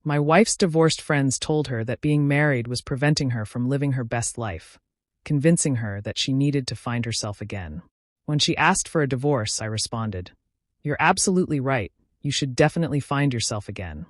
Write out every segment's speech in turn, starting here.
My wife's divorced friends told her that being married was preventing her from living her best life, convincing her that she needed to find herself again. When she asked for a divorce, I responded, "You're absolutely right. You should definitely find yourself again."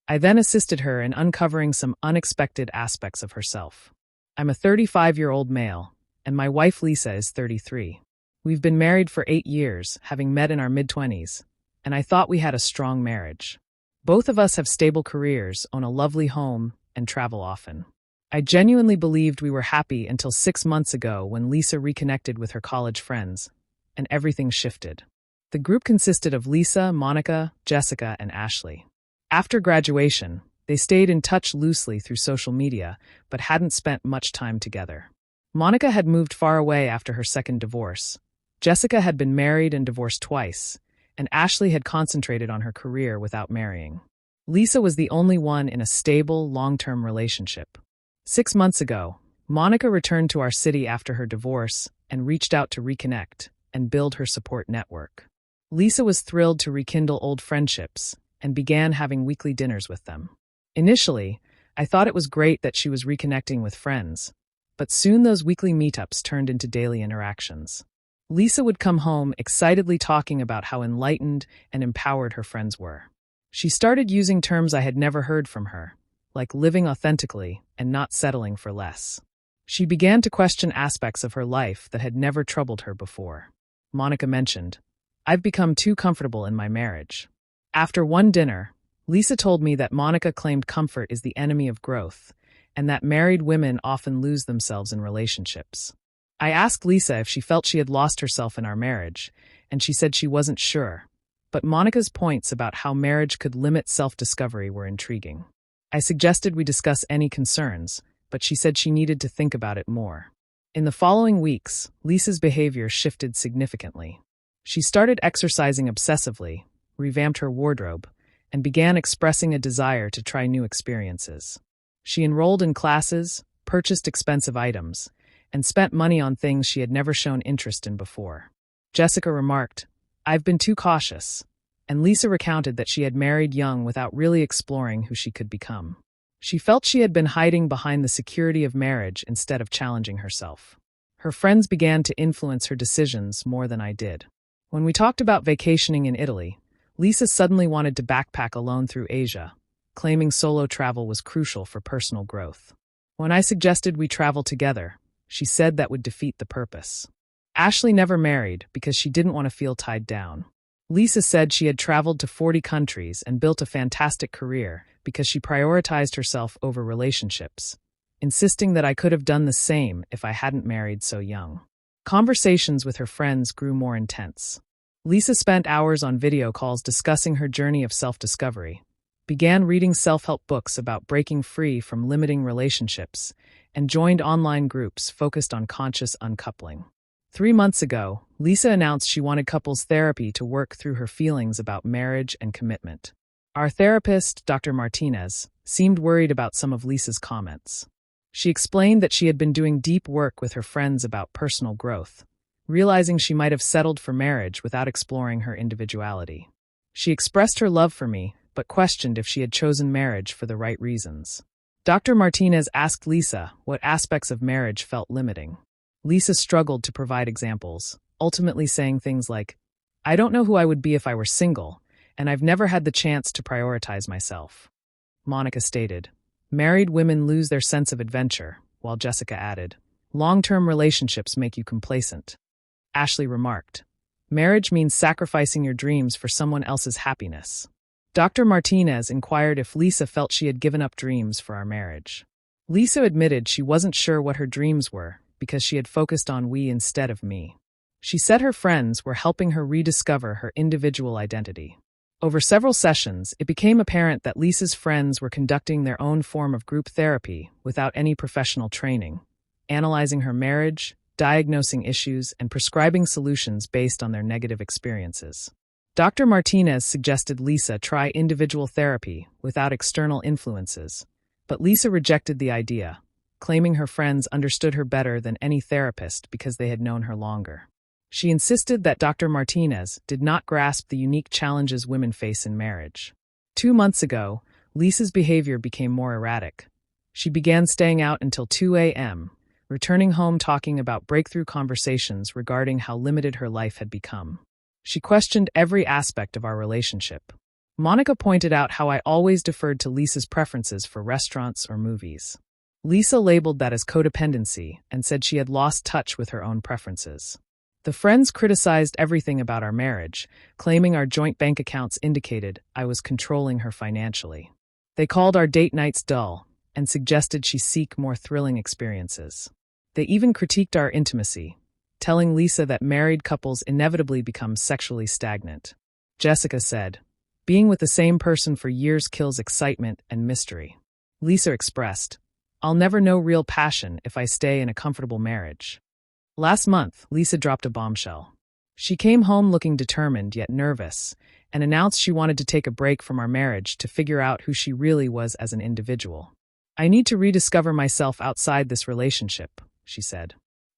I then assisted her in uncovering some unexpected aspects of herself. I'm a 35-year-old male, and my wife Lisa is 33. We've been married for 8 years, having met in our mid-20s, and I thought we had a strong marriage. Both of us have stable careers, own a lovely home, and travel often. I genuinely believed we were happy until 6 months ago when Lisa reconnected with her college friends, and everything shifted. The group consisted of Lisa, Monica, Jessica, and Ashley. After graduation, they stayed in touch loosely through social media, but hadn't spent much time together. Monica had moved far away after her second divorce. Jessica had been married and divorced twice, and Ashley had concentrated on her career without marrying. Lisa was the only one in a stable, long-term relationship. 6 months ago, Monica returned to our city after her divorce and reached out to reconnect and build her support network. Lisa was thrilled to rekindle old friendships and began having weekly dinners with them. Initially, I thought it was great that she was reconnecting with friends, but soon those weekly meetups turned into daily interactions. Lisa would come home excitedly talking about how enlightened and empowered her friends were. She started using terms I had never heard from her, like living authentically and not settling for less. She began to question aspects of her life that had never troubled her before. Monica mentioned, "I've become too comfortable in my marriage." After one dinner, Lisa told me that Monica claimed comfort is the enemy of growth, and that married women often lose themselves in relationships. I asked Lisa if she felt she had lost herself in our marriage, and she said she wasn't sure. But Monica's points about how marriage could limit self-discovery were intriguing. I suggested we discuss any concerns, but she said she needed to think about it more. In the following weeks, Lisa's behavior shifted significantly. She started exercising obsessively, revamped her wardrobe, and began expressing a desire to try new experiences. She enrolled in classes, purchased expensive items, and spent money on things she had never shown interest in before. Jessica remarked, "I've been too cautious," and Lisa recounted that she had married young without really exploring who she could become. She felt she had been hiding behind the security of marriage instead of challenging herself. Her friends began to influence her decisions more than I did. When we talked about vacationing in Italy, Lisa suddenly wanted to backpack alone through Asia, claiming solo travel was crucial for personal growth. When I suggested we travel together, she said that would defeat the purpose. Ashley never married because she didn't want to feel tied down. Lisa said she had traveled to 40 countries and built a fantastic career because she prioritized herself over relationships, insisting that I could have done the same if I hadn't married so young. Conversations with her friends grew more intense. Lisa spent hours on video calls discussing her journey of self-discovery, began reading self-help books about breaking free from limiting relationships, and joined online groups focused on conscious uncoupling. 3 months ago, Lisa announced she wanted couples therapy to work through her feelings about marriage and commitment. Our therapist, Dr. Martinez, seemed worried about some of Lisa's comments. She explained that she had been doing deep work with her friends about personal growth, realizing she might have settled for marriage without exploring her individuality. She expressed her love for me, but questioned if she had chosen marriage for the right reasons. Dr. Martinez asked Lisa what aspects of marriage felt limiting. Lisa struggled to provide examples, ultimately saying things like, "I don't know who I would be if I were single, and I've never had the chance to prioritize myself." Monica stated, "Married women lose their sense of adventure," while Jessica added, "Long-term relationships make you complacent." Ashley remarked, "Marriage means sacrificing your dreams for someone else's happiness." Dr. Martinez inquired if Lisa felt she had given up dreams for our marriage. Lisa admitted she wasn't sure what her dreams were because she had focused on we instead of me. She said her friends were helping her rediscover her individual identity. Over several sessions, it became apparent that Lisa's friends were conducting their own form of group therapy without any professional training, analyzing her marriage, diagnosing issues, and prescribing solutions based on their negative experiences. Dr. Martinez suggested Lisa try individual therapy without external influences, but Lisa rejected the idea, claiming her friends understood her better than any therapist because they had known her longer. She insisted that Dr. Martinez did not grasp the unique challenges women face in marriage. 2 months ago, Lisa's behavior became more erratic. She began staying out until 2 a.m., returning home talking about breakthrough conversations regarding how limited her life had become. She questioned every aspect of our relationship. Monica pointed out how I always deferred to Lisa's preferences for restaurants or movies. Lisa labeled that as codependency and said she had lost touch with her own preferences. The friends criticized everything about our marriage, claiming our joint bank accounts indicated I was controlling her financially. They called our date nights dull and suggested she seek more thrilling experiences. They even critiqued our intimacy, telling Lisa that married couples inevitably become sexually stagnant. Jessica said, "Being with the same person for years kills excitement and mystery." Lisa expressed, "I'll never know real passion if I stay in a comfortable marriage." Last month, Lisa dropped a bombshell. She came home looking determined yet nervous and announced she wanted to take a break from our marriage to figure out who she really was as an individual. "I need to rediscover myself outside this relationship," she said.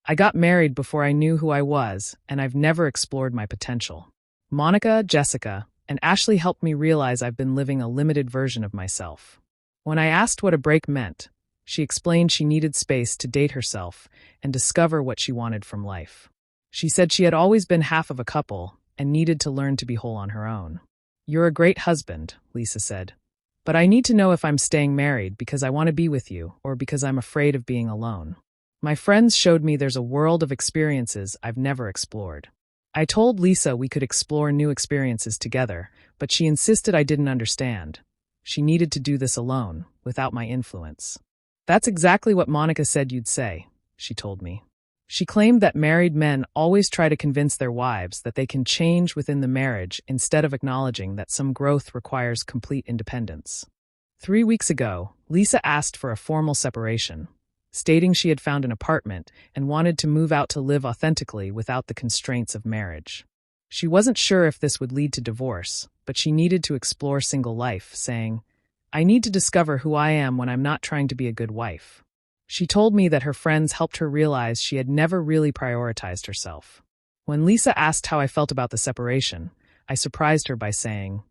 "I got married before I knew who I was, and I've never explored my potential." Monica, Jessica, and Ashley helped me realize I've been living a limited version of myself. When I asked what a break meant, she explained she needed space to date herself and discover what she wanted from life. She said she had always been half of a couple and needed to learn to be whole on her own. "You're a great husband," Lisa said. "But I need to know if I'm staying married because I want to be with you or because I'm afraid of being alone." My friends showed me there's a world of experiences I've never explored. I told Lisa we could explore new experiences together, but she insisted I didn't understand. She needed to do this alone, without my influence. "That's exactly what Monica said you'd say," she told me. She claimed that married men always try to convince their wives that they can change within the marriage instead of acknowledging that some growth requires complete independence. 3 weeks ago, Lisa asked for a formal separation, stating she had found an apartment and wanted to move out to live authentically without the constraints of marriage. She wasn't sure if this would lead to divorce, but she needed to explore single life, saying, "I need to discover who I am when I'm not trying to be a good wife." She told me that her friends helped her realize she had never really prioritized herself. When Lisa asked how I felt about the separation, I surprised her by saying,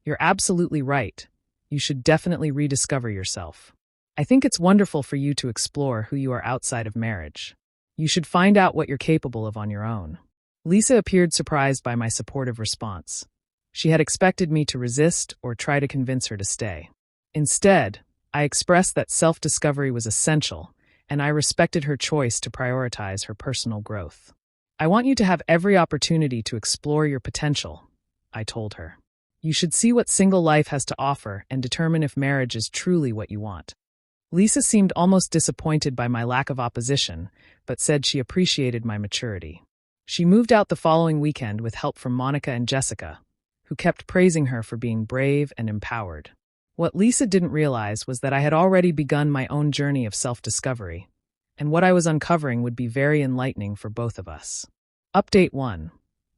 "You're absolutely right. You should definitely rediscover yourself. I think it's wonderful for you to explore who you are outside of marriage. You should find out what you're capable of on your own." Lisa appeared surprised by my supportive response. She had expected me to resist or try to convince her to stay. Instead, I expressed that self-discovery was essential, and I respected her choice to prioritize her personal growth. "I want you to have every opportunity to explore your potential," I told her. "You should see what single life has to offer and determine if marriage is truly what you want." Lisa seemed almost disappointed by my lack of opposition, but said she appreciated my maturity. She moved out the following weekend with help from Monica and Jessica, who kept praising her for being brave and empowered. What Lisa didn't realize was that I had already begun my own journey of self-discovery, and what I was uncovering would be very enlightening for both of us. Update 1.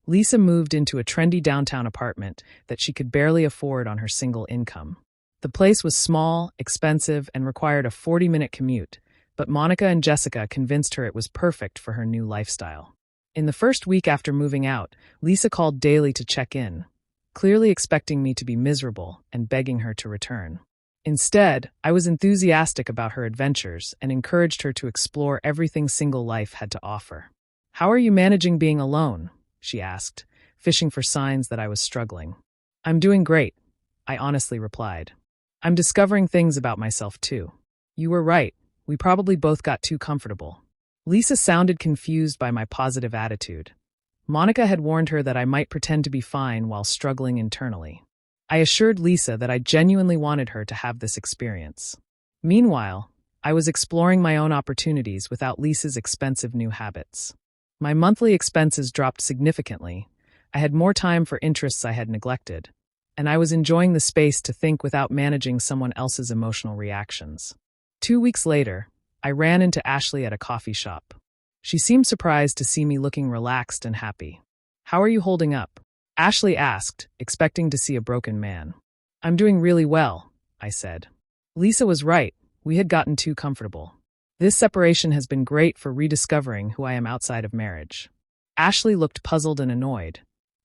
Lisa moved into a trendy downtown apartment that she could barely afford on her single income. The place was small, expensive, and required a 40-minute commute, but Monica and Jessica convinced her it was perfect for her new lifestyle. In the first week after moving out, Lisa called daily to check in, clearly expecting me to be miserable and begging her to return. Instead, I was enthusiastic about her adventures and encouraged her to explore everything single life had to offer. "How are you managing being alone?" she asked, fishing for signs that I was struggling. "I'm doing great," I honestly replied. "I'm discovering things about myself too." "You were right. We probably both got too comfortable." Lisa sounded confused by my positive attitude. Monica had warned her that I might pretend to be fine while struggling internally. I assured Lisa that I genuinely wanted her to have this experience. Meanwhile, I was exploring my own opportunities without Lisa's expensive new habits. My monthly expenses dropped significantly. I had more time for interests I had neglected, and I was enjoying the space to think without managing someone else's emotional reactions. 2 weeks later, I ran into Ashley at a coffee shop. She seemed surprised to see me looking relaxed and happy. "How are you holding up?" Ashley asked, expecting to see a broken man. "I'm doing really well," I said. Lisa was right. We had gotten too comfortable. This separation has been great for rediscovering who I am outside of marriage. Ashley looked puzzled and annoyed.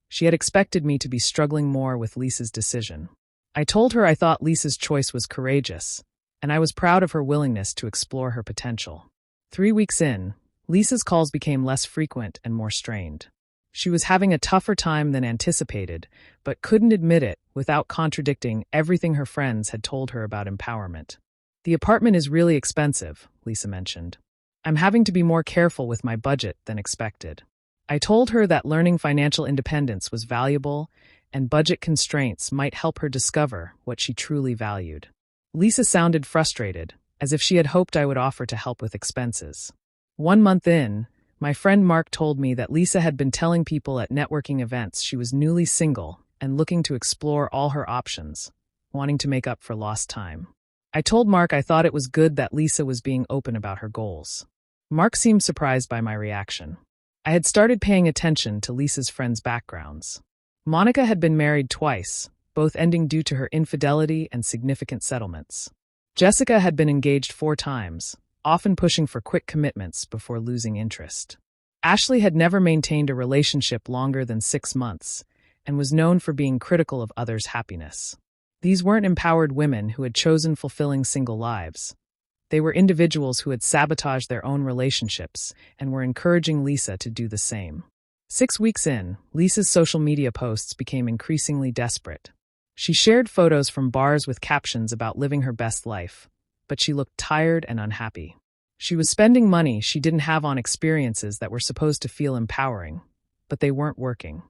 She had expected me to be struggling more with Lisa's decision. I told her I thought Lisa's choice was courageous, and I was proud of her willingness to explore her potential. 3 weeks in, Lisa's calls became less frequent and more strained. She was having a tougher time than anticipated, but couldn't admit it without contradicting everything her friends had told her about empowerment. The apartment is really expensive, Lisa mentioned. I'm having to be more careful with my budget than expected. I told her that learning financial independence was valuable, and budget constraints might help her discover what she truly valued. Lisa sounded frustrated, as if she had hoped I would offer to help with expenses. 1 month in, my friend Mark told me that Lisa had been telling people at networking events she was newly single and looking to explore all her options, wanting to make up for lost time. I told Mark I thought it was good that Lisa was being open about her goals. Mark seemed surprised by my reaction. I had started paying attention to Lisa's friends' backgrounds. Monica had been married twice, both ending due to her infidelity and significant settlements. Jessica had been engaged 4 times, often pushing for quick commitments before losing interest. Ashley had never maintained a relationship longer than 6 months, and was known for being critical of others' happiness. These weren't empowered women who had chosen fulfilling single lives. They were individuals who had sabotaged their own relationships and were encouraging Lisa to do the same. 6 weeks in, Lisa's social media posts became increasingly desperate. She shared photos from bars with captions about living her best life, but she looked tired and unhappy. She was spending money she didn't have on experiences that were supposed to feel empowering, but they weren't working.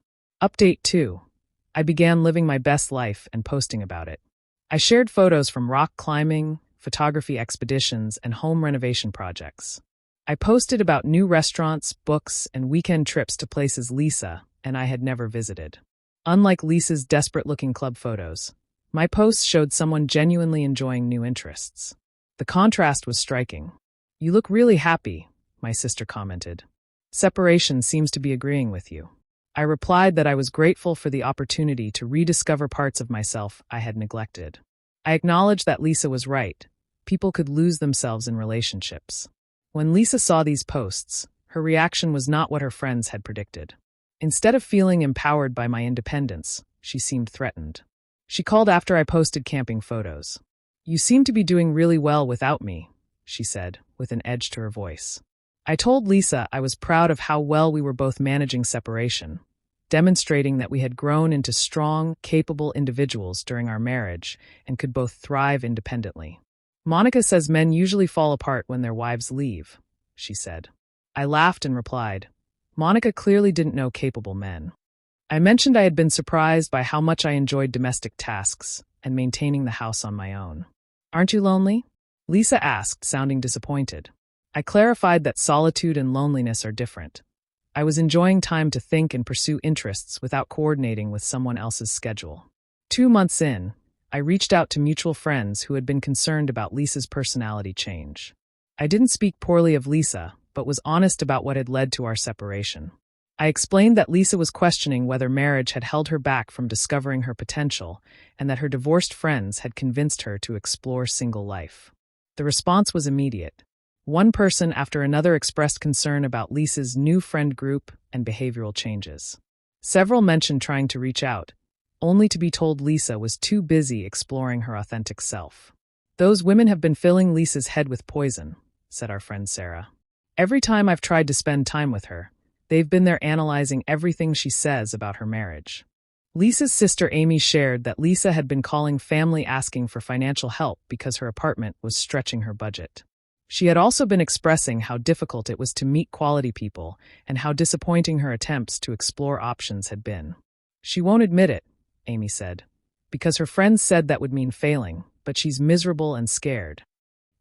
Update 2. I began living my best life and posting about it. I shared photos from rock climbing, photography expeditions, and home renovation projects. I posted about new restaurants, books, and weekend trips to places Lisa and I had never visited. Unlike Lisa's desperate-looking club photos, my posts showed someone genuinely enjoying new interests. The contrast was striking. "You look really happy," my sister commented. "Separation seems to be agreeing with you." I replied that I was grateful for the opportunity to rediscover parts of myself I had neglected. I acknowledged that Lisa was right. People could lose themselves in relationships. When Lisa saw these posts, her reaction was not what her friends had predicted. Instead of feeling empowered by my independence, she seemed threatened. She called after I posted camping photos. "You seem to be doing really well without me," she said, with an edge to her voice. I told Lisa I was proud of how well we were both managing separation, demonstrating that we had grown into strong, capable individuals during our marriage and could both thrive independently. "Monica says men usually fall apart when their wives leave," she said. I laughed and replied, "Monica clearly didn't know capable men." I mentioned I had been surprised by how much I enjoyed domestic tasks and maintaining the house on my own. "Aren't you lonely?" Lisa asked, sounding disappointed. I clarified that solitude and loneliness are different. I was enjoying time to think and pursue interests without coordinating with someone else's schedule. 2 months in, I reached out to mutual friends who had been concerned about Lisa's personality change. I didn't speak poorly of Lisa, but was honest about what had led to our separation. I explained that Lisa was questioning whether marriage had held her back from discovering her potential, and that her divorced friends had convinced her to explore single life. The response was immediate. One person after another expressed concern about Lisa's new friend group and behavioral changes. Several mentioned trying to reach out, only to be told Lisa was too busy exploring her authentic self. "Those women have been filling Lisa's head with poison," said our friend Sarah. "Every time I've tried to spend time with her, they've been there analyzing everything she says about her marriage." Lisa's sister Amy shared that Lisa had been calling family asking for financial help because her apartment was stretching her budget. She had also been expressing how difficult it was to meet quality people and how disappointing her attempts to explore options had been. "She won't admit it," Amy said, "because her friends said that would mean failing, but she's miserable and scared."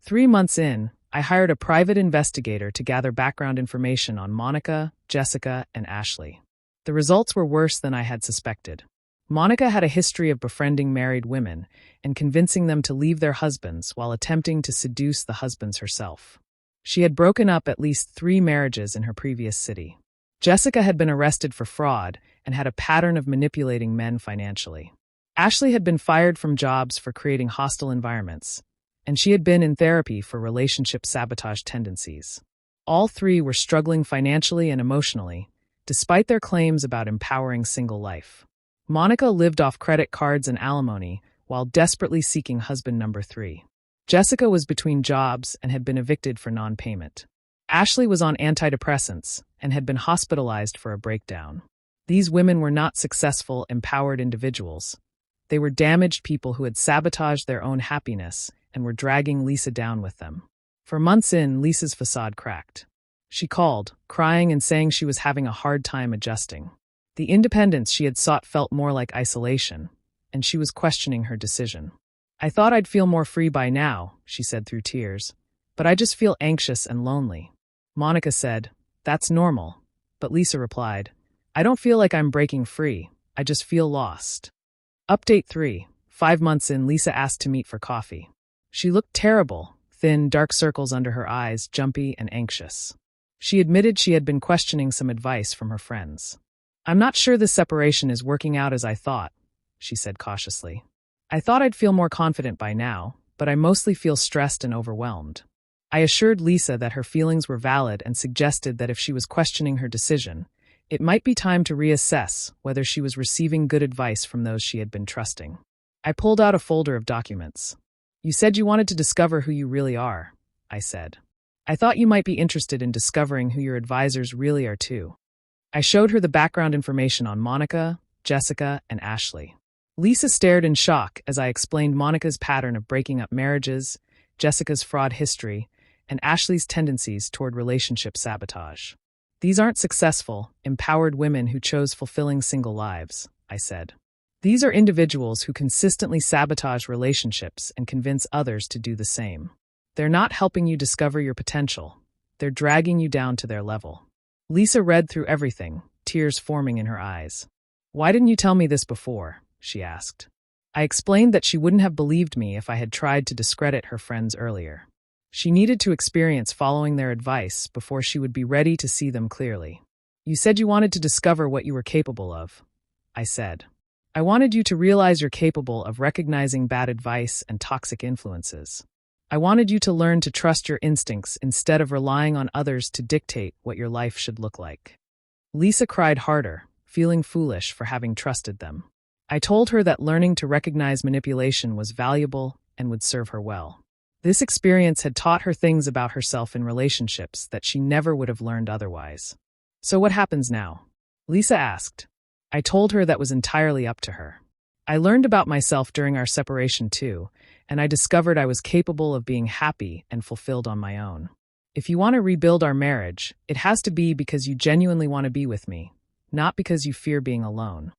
3 months in, I hired a private investigator to gather background information on Monica, Jessica, and Ashley. The results were worse than I had suspected. Monica had a history of befriending married women and convincing them to leave their husbands while attempting to seduce the husbands herself. She had broken up at least 3 marriages in her previous city. Jessica had been arrested for fraud and had a pattern of manipulating men financially. Ashley had been fired from jobs for creating hostile environments, and she had been in therapy for relationship sabotage tendencies. All 3 were struggling financially and emotionally, despite their claims about empowering single life. Monica lived off credit cards and alimony, while desperately seeking husband number 3. Jessica was between jobs and had been evicted for non-payment. Ashley was on antidepressants and had been hospitalized for a breakdown. These women were not successful, empowered individuals. They were damaged people who had sabotaged their own happiness and were dragging Lisa down with them. For months in, Lisa's facade cracked. She called, crying and saying she was having a hard time adjusting. The independence she had sought felt more like isolation, and she was questioning her decision. "I thought I'd feel more free by now," she said through tears, "but I just feel anxious and lonely." Monica said, "That's normal." But Lisa replied, "I don't feel like I'm breaking free. I just feel lost." Update 3. 5 months in, Lisa asked to meet for coffee. She looked terrible, thin, dark circles under her eyes, jumpy and anxious. She admitted she had been questioning some advice from her friends. "I'm not sure this separation is working out as I thought," she said cautiously. "I thought I'd feel more confident by now, but I mostly feel stressed and overwhelmed." I assured Lisa that her feelings were valid and suggested that if she was questioning her decision, it might be time to reassess whether she was receiving good advice from those she had been trusting. I pulled out a folder of documents. "You said you wanted to discover who you really are," I said. "I thought you might be interested in discovering who your advisors really are too." I showed her the background information on Monica, Jessica, and Ashley. Lisa stared in shock as I explained Monica's pattern of breaking up marriages, Jessica's fraud history, and Ashley's tendencies toward relationship sabotage. "These aren't successful, empowered women who chose fulfilling single lives," I said. "These are individuals who consistently sabotage relationships and convince others to do the same. They're not helping you discover your potential. They're dragging you down to their level." Lisa read through everything, tears forming in her eyes. "Why didn't you tell me this before?" she asked. I explained that she wouldn't have believed me if I had tried to discredit her friends earlier. She needed to experience following their advice before she would be ready to see them clearly. "You said you wanted to discover what you were capable of," I said. "I wanted you to realize you're capable of recognizing bad advice and toxic influences. I wanted you to learn to trust your instincts instead of relying on others to dictate what your life should look like." Lisa cried harder, feeling foolish for having trusted them. I told her that learning to recognize manipulation was valuable and would serve her well. This experience had taught her things about herself in relationships that she never would have learned otherwise. "So what happens now?" Lisa asked. I told her that was entirely up to her. I learned about myself during our separation too, and I discovered I was capable of being happy and fulfilled on my own. "If you want to rebuild our marriage, it has to be because you genuinely want to be with me, not because you fear being alone.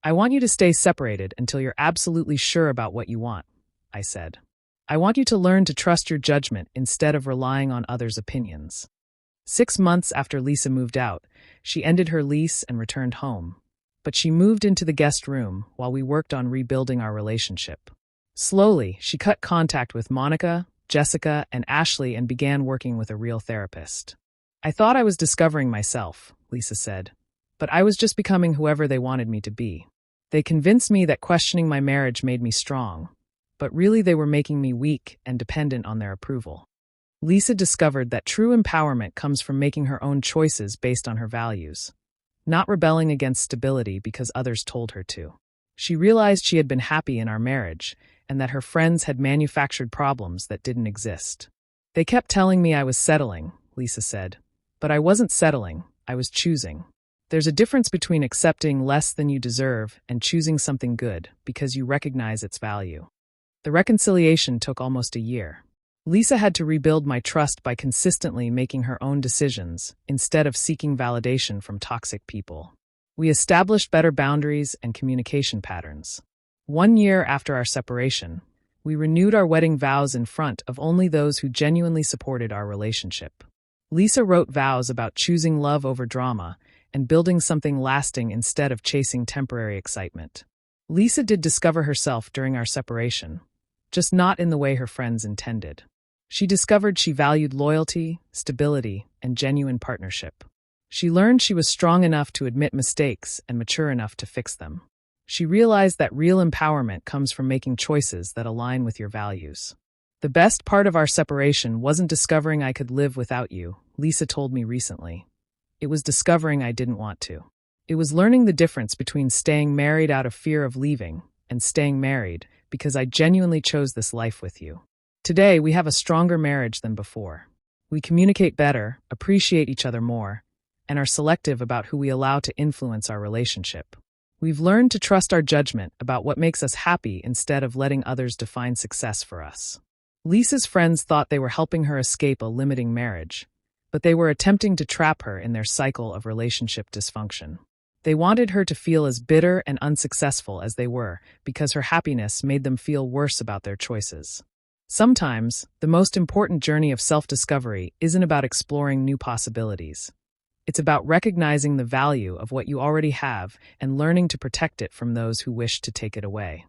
I want you to stay separated until you're absolutely sure about what you want," I said. "I want you to learn to trust your judgment instead of relying on others' opinions." 6 months after Lisa moved out, she ended her lease and returned home. But she moved into the guest room while we worked on rebuilding our relationship. Slowly, she cut contact with Monica, Jessica, and Ashley and began working with a real therapist. "I thought I was discovering myself," Lisa said, "but I was just becoming whoever they wanted me to be. They convinced me that questioning my marriage made me strong, but really they were making me weak and dependent on their approval." Lisa discovered that true empowerment comes from making her own choices based on her values, not rebelling against stability because others told her to. She realized she had been happy in our marriage and that her friends had manufactured problems that didn't exist. "They kept telling me I was settling," Lisa said, "but I wasn't settling, I was choosing. There's a difference between accepting less than you deserve and choosing something good because you recognize its value." The reconciliation took almost a year. Lisa had to rebuild my trust by consistently making her own decisions instead of seeking validation from toxic people. We established better boundaries and communication patterns. 1 year after our separation, we renewed our wedding vows in front of only those who genuinely supported our relationship. Lisa wrote vows about choosing love over drama and building something lasting instead of chasing temporary excitement. Lisa did discover herself during our separation, just not in the way her friends intended. She discovered she valued loyalty, stability, and genuine partnership. She learned she was strong enough to admit mistakes and mature enough to fix them. She realized that real empowerment comes from making choices that align with your values. "The best part of our separation wasn't discovering I could live without you," Lisa told me recently. "It was discovering I didn't want to. It was learning the difference between staying married out of fear of leaving and staying married because I genuinely chose this life with you. Today, we have a stronger marriage than before. We communicate better, appreciate each other more, and are selective about who we allow to influence our relationship. We've learned to trust our judgment about what makes us happy instead of letting others define success for us. Lisa's friends thought they were helping her escape a limiting marriage, but they were attempting to trap her in their cycle of relationship dysfunction. They wanted her to feel as bitter and unsuccessful as they were because her happiness made them feel worse about their choices. Sometimes, the most important journey of self-discovery isn't about exploring new possibilities. It's about recognizing the value of what you already have and learning to protect it from those who wish to take it away.